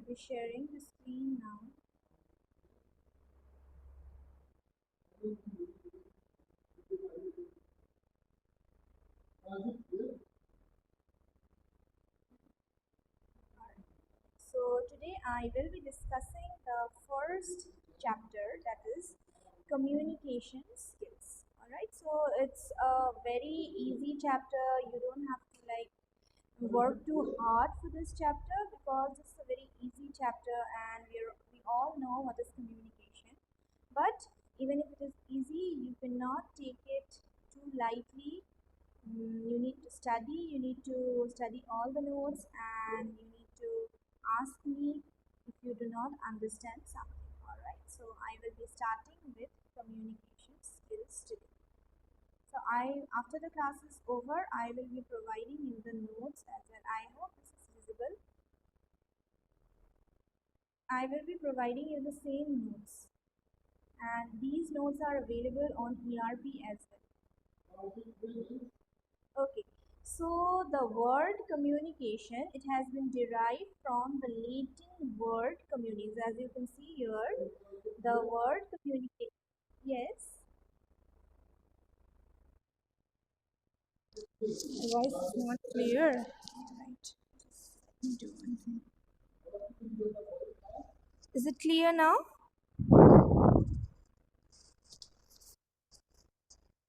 will be sharing the screen now. So today I will be discussing the first chapter, that is communication skills. Alright, so it's a very easy chapter. You don't have to work too hard for this chapter because it's a very easy chapter and we all know what is communication. But even if it is easy, you cannot take it too lightly. You need to study, you need to study all the notes, and you need to ask me if you do not understand something. Alright, so I will be starting with communication skills today. So after the class is over, I will be providing you the notes as well. I hope this is visible. I will be providing you the same notes, and these notes are available on ERP as well. Okay, so the word communication, it has been derived from the Latin word communis. As you can see here, the word communicate. Yes, the voice is not clear. Right. Let me do one thing. Is it clear now?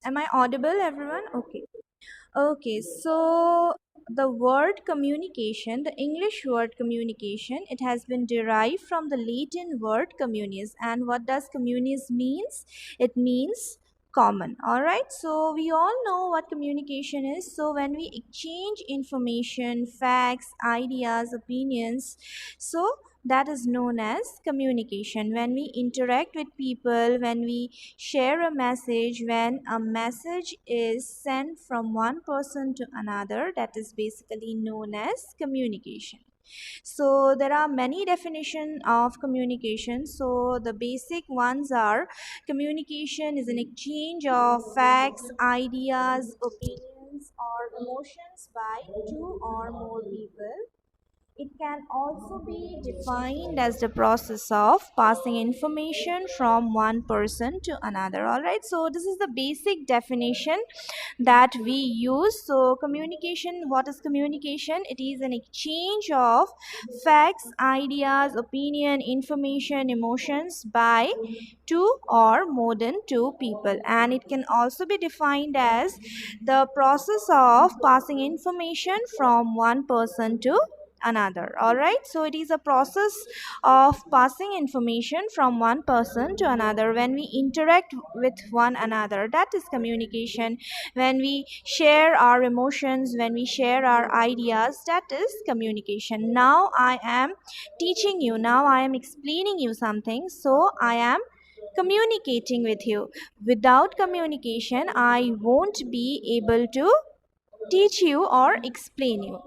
Am I audible, everyone? Okay. Okay, so the word communication, the English word communication, it has been derived from the Latin word communis. And what does communis means? It means common. All right, so we all know what communication is. So when we exchange information, facts, ideas, opinions, so that is known as communication. When we interact with people, when we share a message, when a message is sent from one person to another, that is basically known as communication. So there are many definitions of communication. So the basic ones are: communication is an exchange of facts, ideas, opinions, or emotions by two or more people. It can also be defined as the process of passing information from one person to another. All right, so this is the basic definition that we use. So communication, what is communication? It is an exchange of facts, ideas, opinion, information, emotions by two or more than two people, and it can also be defined as the process of passing information from one person to another. All right, so it is a process of passing information from one person to another. When we interact with one another, that is communication. When we share our emotions, when we share our ideas, that is communication. Now I am teaching you, now I am explaining you something, so I am communicating with you. Without communication, I won't be able to teach you or explain you.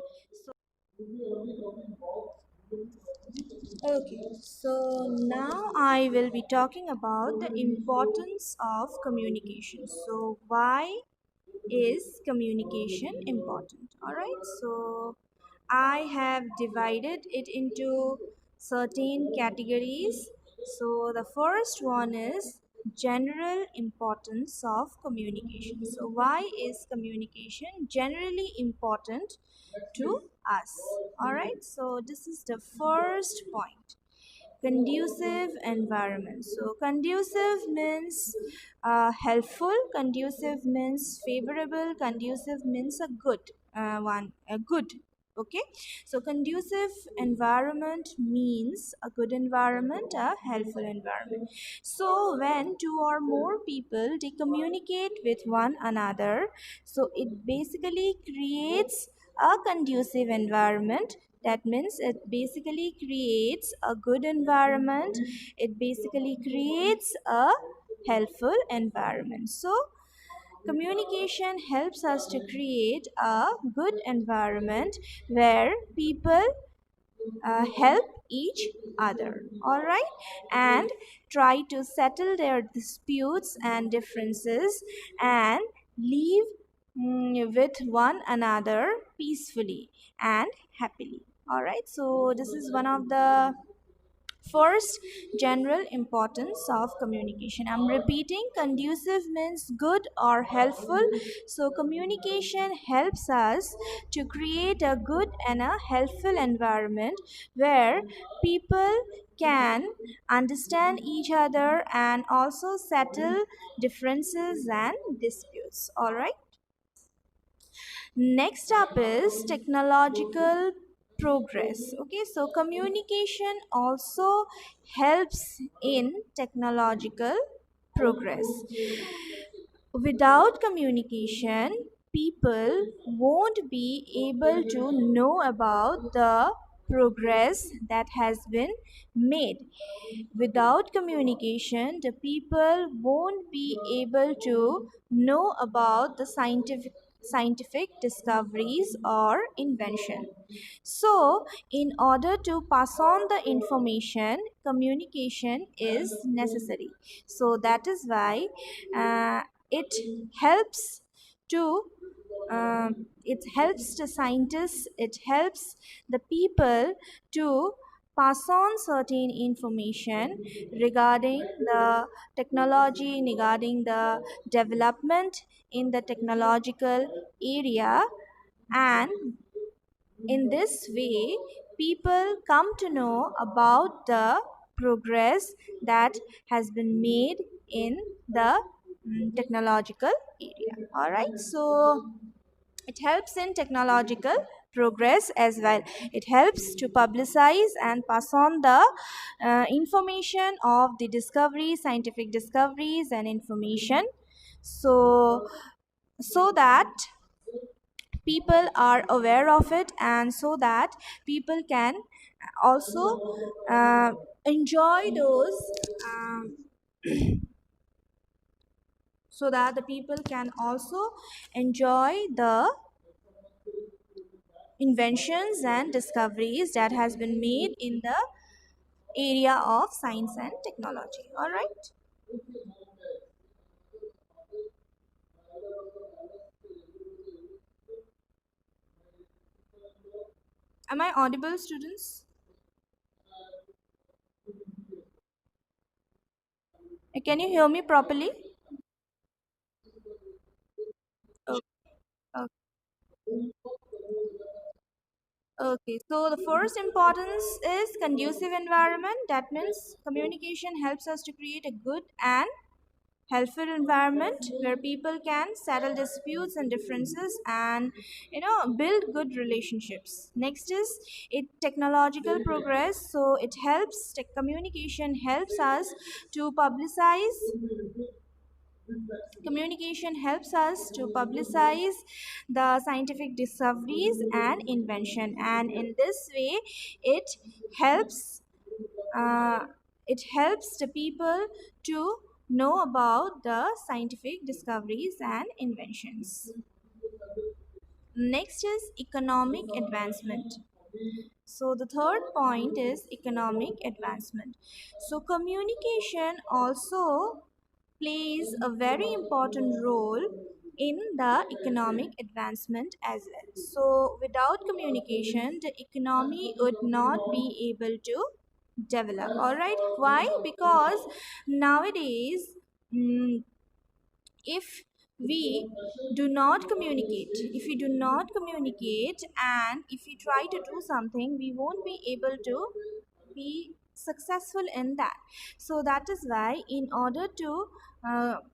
Okay, so now I will be talking about the importance of communication. So, why is communication important? All right, so I have divided it into certain categories. So, the first one is general importance of communication. So, why is communication generally important to us? All right, so this is the first point. Conducive environment. So conducive means helpful, conducive means favorable, conducive means a good one, a good. Okay, so conducive environment means a good environment, a helpful environment. So when two or more people they communicate with one another, so it basically creates a conducive environment. That means it basically creates a good environment, it basically creates a helpful environment. So communication helps us to create a good environment where people help each other, all right, and try to settle their disputes and differences and live with one another peacefully and happily. All right, so this is one of the first, general importance of communication. I'm repeating, conducive means good or helpful. So, communication helps us to create a good and a helpful environment where people can understand each other and also settle differences and disputes. All right. Next up is technological progress. Okay, so communication also helps in technological progress. Without communication, people won't be able to know about the progress that has been made. Without communication, the people won't be able to know about the scientific discoveries or invention. So, in order to pass on the information, communication is necessary. So that is why uh, it helps to it helps the scientists, it helps the people to pass on certain information regarding the technology, regarding the development in the technological area, and in this way people come to know about the progress that has been made in the technological area. All right, so it helps in technological progress as well. It helps to publicize and pass on the information of the discoveries, scientific discoveries and information, so that people are aware of it, and so that people can also uh, enjoy those um, so that the people can also enjoy the inventions and discoveries that has been made in the area of science and technology. All right, am I audible, students? Can you hear me properly? Okay. Okay, so the first importance is conducive environment. That means communication helps us to create a good and helpful environment where people can settle disputes and differences and build good relationships. Next is it technological progress. So it helps tech communication helps us to publicize communication helps us to publicize the scientific discoveries and invention, and in this way it helps uh, it helps the people to know about the scientific discoveries and inventions. Next is economic advancement. So the third point is economic advancement. So communication also plays a very important role in the economic advancement as well. So without communication, the economy would not be able to develop. All right, why? Because nowadays, mm, if we do not communicate, if we do not communicate and if we try to do something, we won't be able to be successful in that. So that is why in order to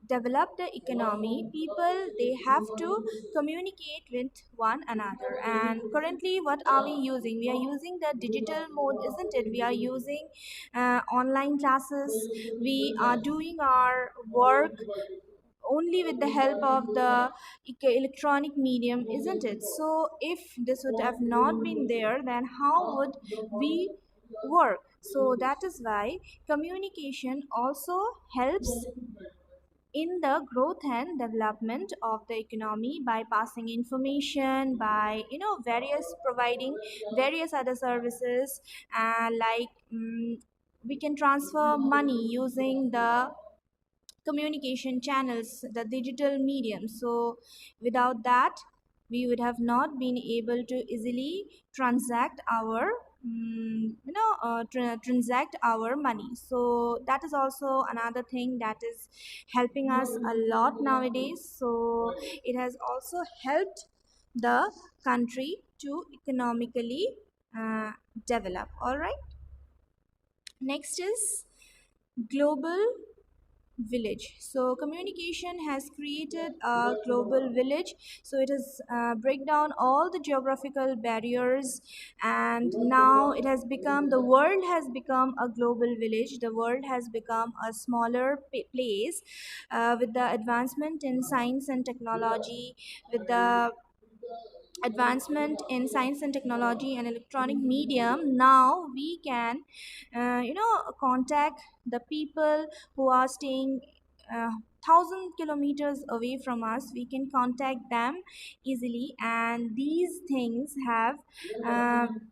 develop the economy, people they have to communicate with one another. And currently what are we using? We are using the digital mode, isn't it? We are using online classes, we are doing our work only with the help of the electronic medium, isn't it? So if this would have not been there, then how would we work? So that is why communication also helps in the growth and development of the economy by passing information, by various providing various other services, like we can transfer money using the communication channels, the digital medium. So without that, we would have not been able to easily transact our transact our money. So that is also another thing that is helping us a lot nowadays. So it has also helped the country to economically uh, develop. All right, next is global village. So communication has created a global village. So it has break down all the geographical barriers, and now it has become, the world has become a global village. The world has become a smaller place with the advancement in science and technology, with the advancement in science and technology and electronic medium. Now we can contact the people who are staying 1,000 kilometers away from us. We can contact them easily, and these things have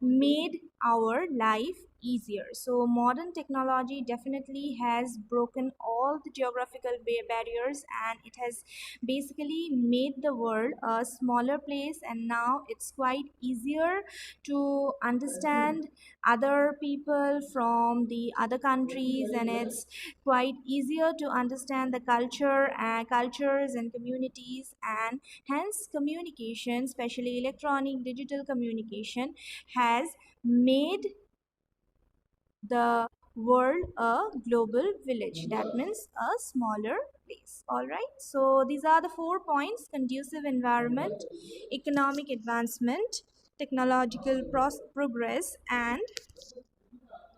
made our life easier. So modern technology definitely has broken all the geographical barriers, and it has basically made the world a smaller place, and now it's quite easier to understand other people from the other countries, and it's quite easier to understand the cultures and communities. And hence communication, especially electronic digital communication, has made the world a global village. That means a smaller place. All right, so these are the 4 points: conducive environment, economic advancement, technological progress, and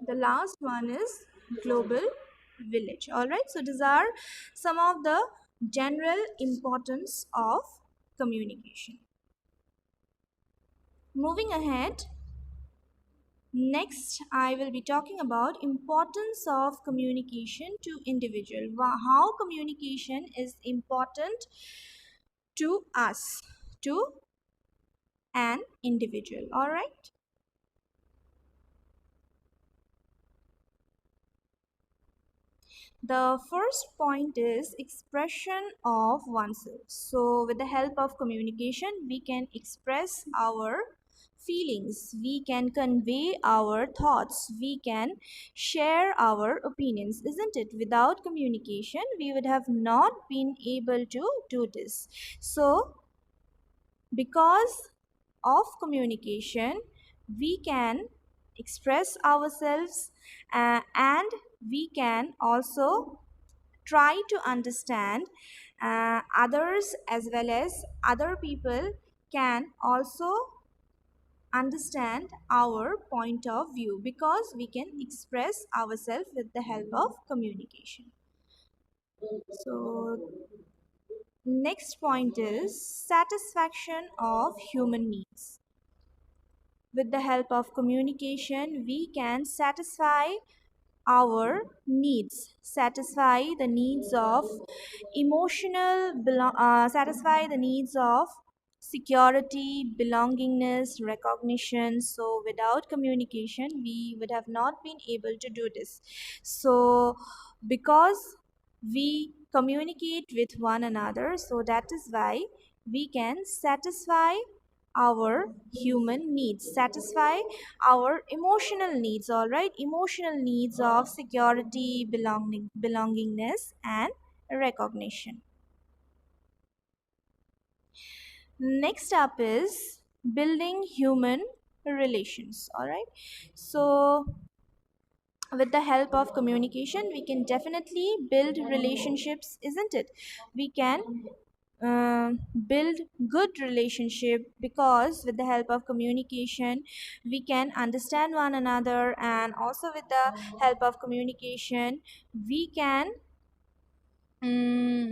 the last one is global village. All right, so these are some of the general importance of communication. Moving ahead, next, I will be talking about importance of communication to individual. How communication is important to us, to an individual. All right. The first point is expression of oneself. So, with the help of communication, we can express our feelings, we can convey our thoughts, we can share our opinions, isn't it? Without communication, we would have not been able to do this. So, because of communication, we can express ourselves, and we can also try to understand others, as well as other people can also understand our point of view, because we can express ourselves with the help of communication. So next point is satisfaction of human needs. With the help of communication, we can satisfy the needs of satisfy the needs of security, belongingness, recognition. So without communication, we would have not been able to do this. So because we communicate with one another, so that is why we can satisfy our human needs, satisfy our emotional needs. All right, emotional needs of security, belongingness, and recognition. Next up is building human relations. All right, so with the help of communication, we can definitely build relationships, isn't it? We can build good relationship, because with the help of communication, we can understand one another, and also with the help of communication, we can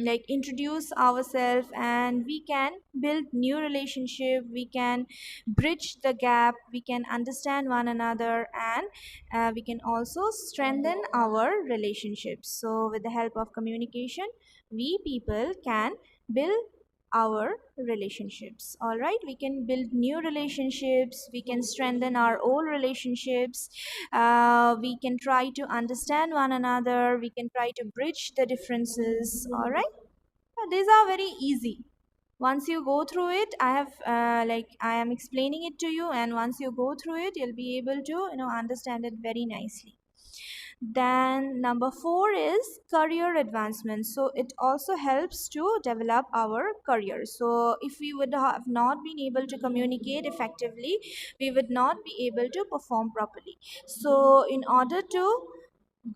like introduce ourselves, and we can build new relationship, we can bridge the gap, we can understand one another, and we can also strengthen our relationships. So with the help of communication, we people can build our relationships. All right, we can build new relationships, we can strengthen our old relationships, we can try to understand one another, we can try to bridge the differences. All right, these are very easy. Once you go through it, I have like I am explaining it to you, and once you go through it, you'll be able to understand it very nicely. Then number 4 is career advancement. So it also helps to develop our career. So if we would have not been able to communicate effectively, we would not be able to perform properly. So in order to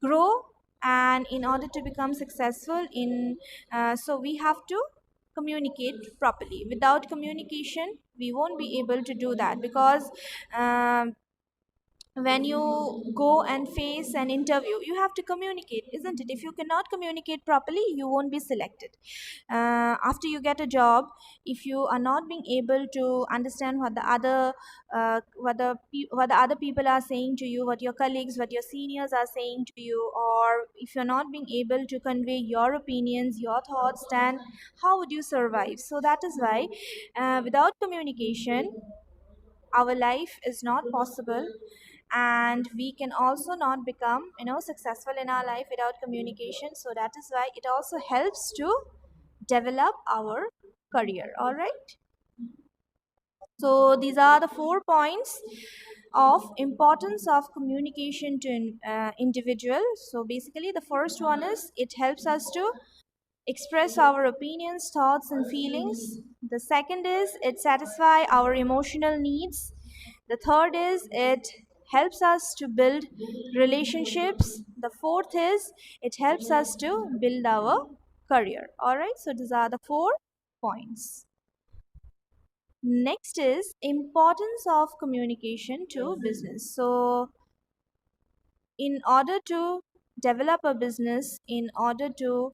grow and in order to become successful in so we have to communicate properly. Without communication, we won't be able to do that, because um, when you go and face an interview, you have to communicate, isn't it? If you cannot communicate properly, you won't be selected. After you get a job, if you are not being able to understand what the other what the other people are saying to you, what your colleagues, what your seniors are saying to you, or if you're not being able to convey your opinions, your thoughts, then how would you survive? So that is why, without communication, our life is not possible, and we can also not become successful in our life without communication. So that is why it also helps to develop our career. All right, so these are the 4 points of importance of communication to individual. So basically, the first one is it helps us to express our opinions, thoughts, and feelings. The second is it satisfy our emotional needs. The third is it helps us to build relationships. The fourth is it helps us to build our career. All right, so these are the 4 points. Next is importance of communication to business. So in order to develop a business, in order to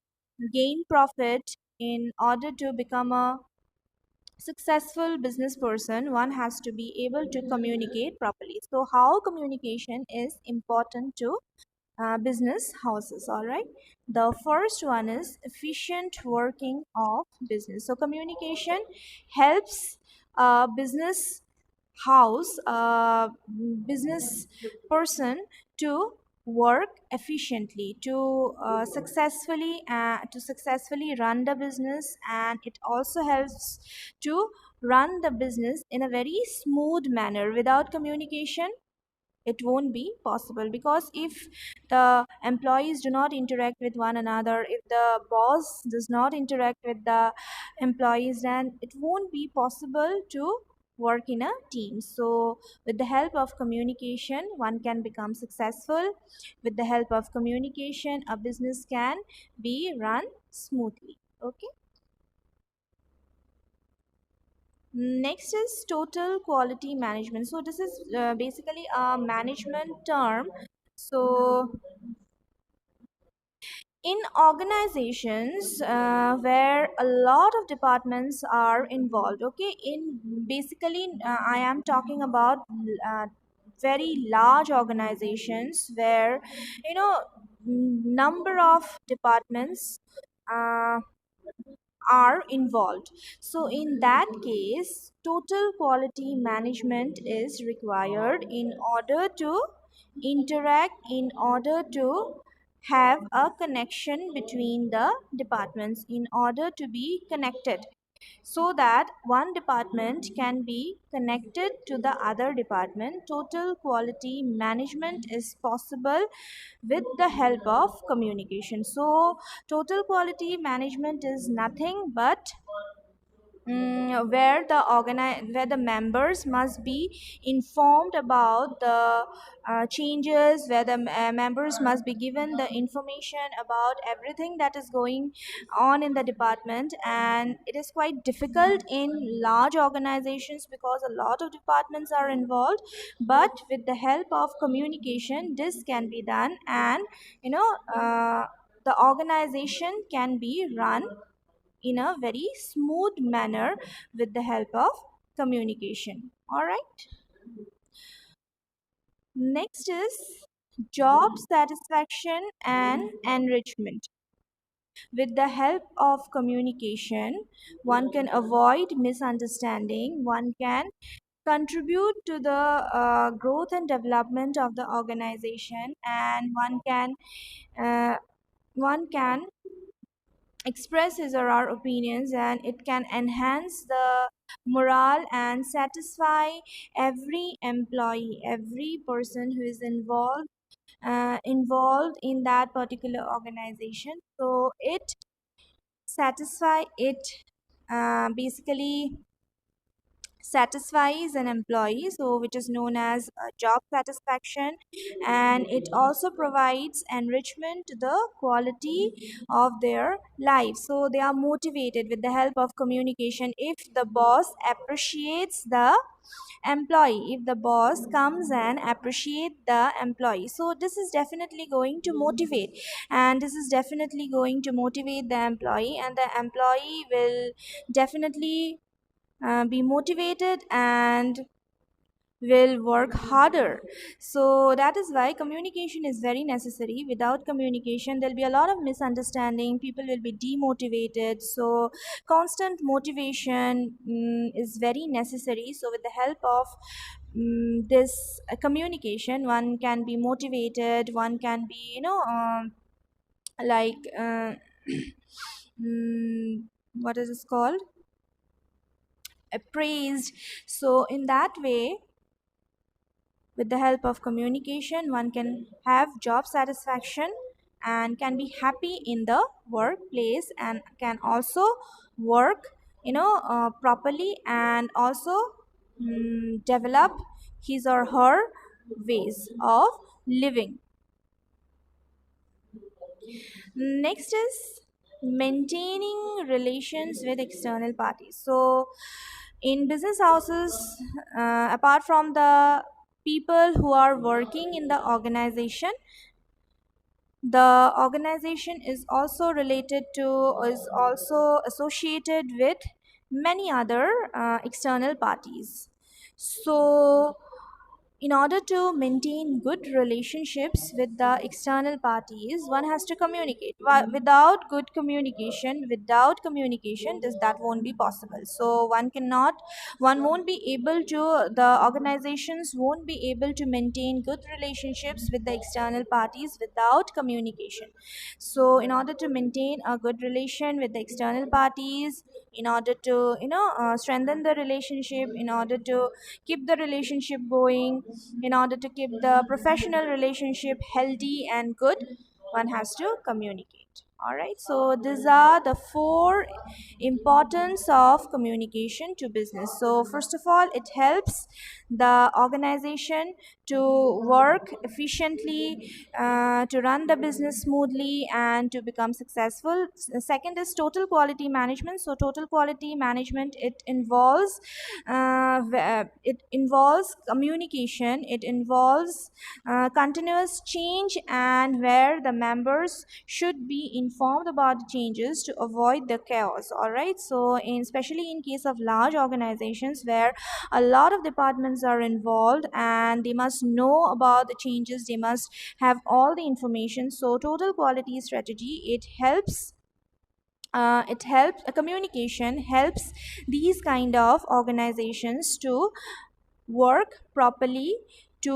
gain profit, in order to become a successful business person, one has to be able to communicate properly. So how communication is important to business houses? All right, the first one is efficient working of business. So communication helps business house, business person to work efficiently, to successfully run the business, and it also helps to run the business in a very smooth manner. Without communication, it won't be possible, because if the employees do not interact with one another, if the boss does not interact with the employees, then it won't be possible to work in a team. So with the help of communication, one can become successful. With the help of communication, a business can be run smoothly. Okay, next is total quality management. So this is basically a management term. So in organizations where a lot of departments are involved, okay, in basically I am talking about uh, very large organizations where number of departments uh, are involved. So, in that case, total quality management is required in order to interact, in order to have a connection between the departments, in order to be connected, so that one department can be connected to the other department. Total quality management is possible with the help of communication. So total quality management is nothing but where the members must be informed about the changes, where the members must be given the information about everything that is going on in the department. And it is quite difficult in large organizations because a lot of departments are involved, but with the help of communication, this can be done, and you know uh, the organization can be run in a very smooth manner with the help of communication. All right, next is job satisfaction and enrichment. With the help of communication, one can avoid misunderstanding, one can contribute to the growth and development of the organization, and uh, one can express his or her opinions, and it can enhance the morale and satisfy every employee, every person who is involved in that particular organization. So it satisfy it basically satisfies an employee, so which is known as job satisfaction, and it also provides enrichment to the quality of their life. So they are motivated with the help of communication. If the boss appreciates the employee, if the boss comes and appreciate the employee, so this is definitely going to motivate, and this is definitely going to motivate the employee, and the employee will definitely be motivated and will work harder. So that is why communication is very necessary. Without communication, there'll be a lot of misunderstanding, people will be demotivated. So constant motivation is very necessary. So with the help of this communication, one can be motivated, one can be, like mm, what is this called, appraised. So in that way, with the help of communication, one can have job satisfaction and can be happy in the workplace, and can also work, properly, and also develop his or her ways of living. Next is maintaining relations with external parties. So, in business houses, apart from the people who are working in the organization, the organization is also associated with many other external parties. So in order to maintain good relationships with the external parties, one has to communicate. Without good communication, without communication, that won't be possible. So one won't be able to, the organizations won't be able to maintain good relationships with the external parties without communication. So in order to maintain a good relation with the external parties, in order to strengthen the relationship, in order to keep the relationship going, in order to keep the professional relationship healthy and good, one has to communicate. All right, so these are the four importance of communication to business. So first of all, it helps the organization to work efficiently, to run the business smoothly, and to become successful. Second is total quality management. So total quality management, it involves communication, it involves continuous change, and where the members should be informed about the changes to avoid the chaos. All right, so especially in case of large organizations where a lot of departments are involved and they must know about the changes, they must have all the information. So total quality strategy, communication helps these kind of organizations to work properly, to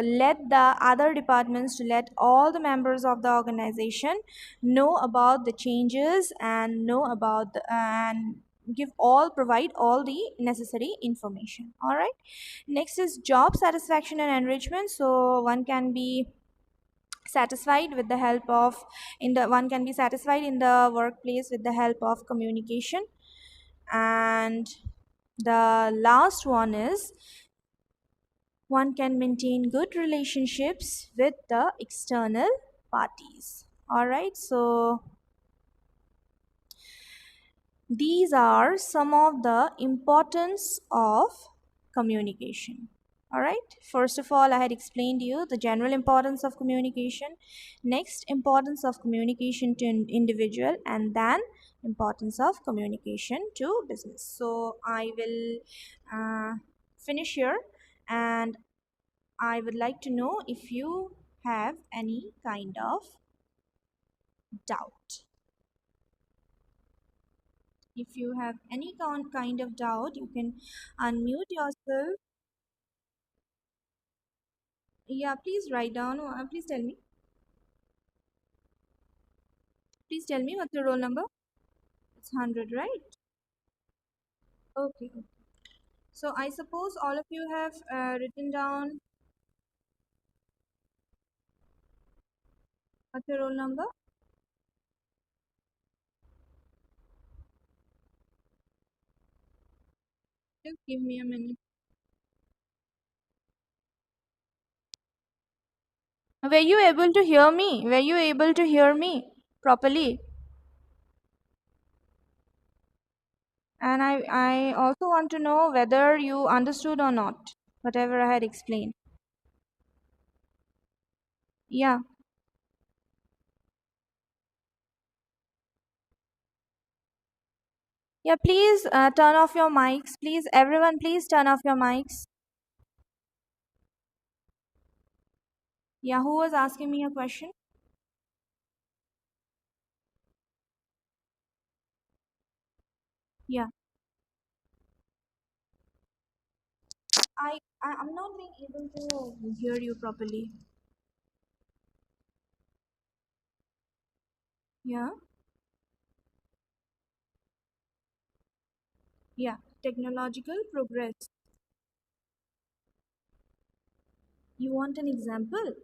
let the other departments, to let all the members of the organization know about the changes, and know about and provide all the necessary information. All right, next is job satisfaction and enrichment. So one can be satisfied in the workplace with the help of communication. And the last one is one can maintain good relationships with the external parties. All right, so these are some of the importance of communication. All right, first of all, I had explained you the general importance of communication, next importance of communication to an individual, and then importance of communication to business. So I will finish here, and I would like to know if you have any kind of doubt. If you have any kind of doubt, you can unmute yourself. Yeah, please write down. Please tell me. Please tell me what's your roll number. It's 100, right? Okay. So I suppose all of you have written down what's your roll number. Just give me a minute. Were you able to hear me? Were you able to hear me properly? And I also want to know whether you understood or not, whatever I had explained. Yeah. Yeah, please turn off your mics. Please, everyone, please turn off your mics. Yeah, who was asking me a question? Yeah. I'm not being able to hear you properly. Yeah. Yeah. Technological progress. You want an example?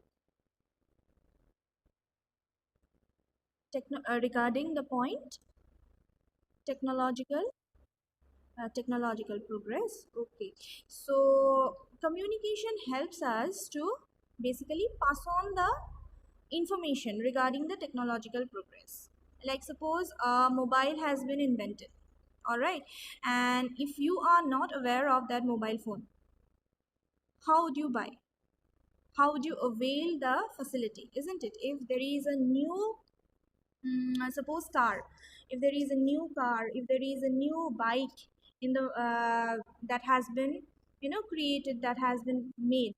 Regarding the point, technological technological progress. Okay, so communication helps us to basically pass on the information regarding the technological progress. Like suppose a mobile has been invented, all right, and if you are not aware of that mobile phone, how would you buy, how would you avail the facility, isn't it? If there is a new suppose car, if there is a new car, if there is a new bike in the that has been created, that has been made,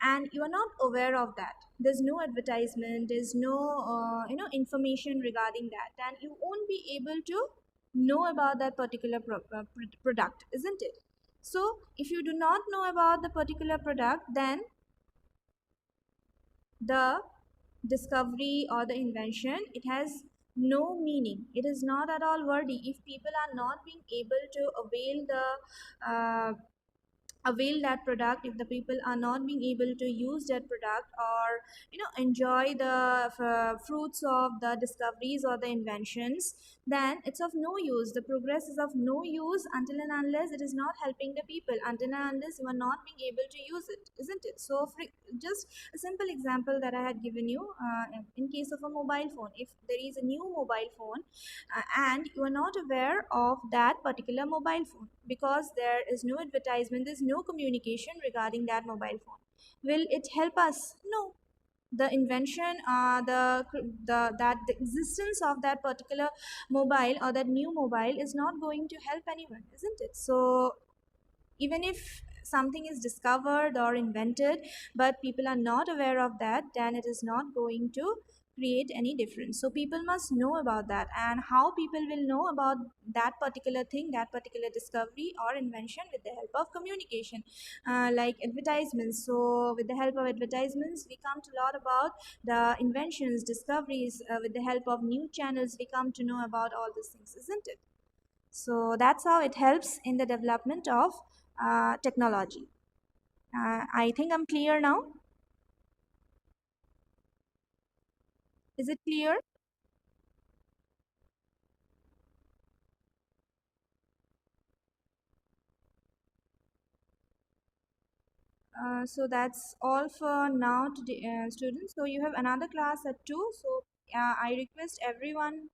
and you are not aware of that, there's no advertisement, there's no information regarding that, and you won't be able to know about that particular product, isn't it? So if you do not know about the particular product, then the discovery or the invention, it has no meaning, it is not at all worthy if people are not being able to uh, avail that product, if the people are not being able to use that product, or enjoy the fruits of the discoveries or the inventions, then it's of no use, the progress is of no use until and unless it is not helping the people, until and unless you are not being able to use it, isn't it? So just a simple example that I had given you, in case of a mobile phone, if there is a new mobile phone, and you are not aware of that particular mobile phone because there is no advertisement, there's no communication regarding that mobile phone, will it help us? No. The invention, the existence of that particular mobile or that new mobile is not going to help anyone, isn't it? So even if something is discovered or invented but people are not aware of that, then it is not going to create any difference. So people must know about that, and how people will know about that particular thing, that particular discovery or invention, with the help of communication, like advertisements. So with the help of advertisements we come to lot about the inventions, discoveries. With the help of new channels we come to know about all these things, isn't it? So that's how it helps in the development of technology. I think I'm clear now. Is it clear? So that's all for now, today, students. So you have another class at 2. So I request everyone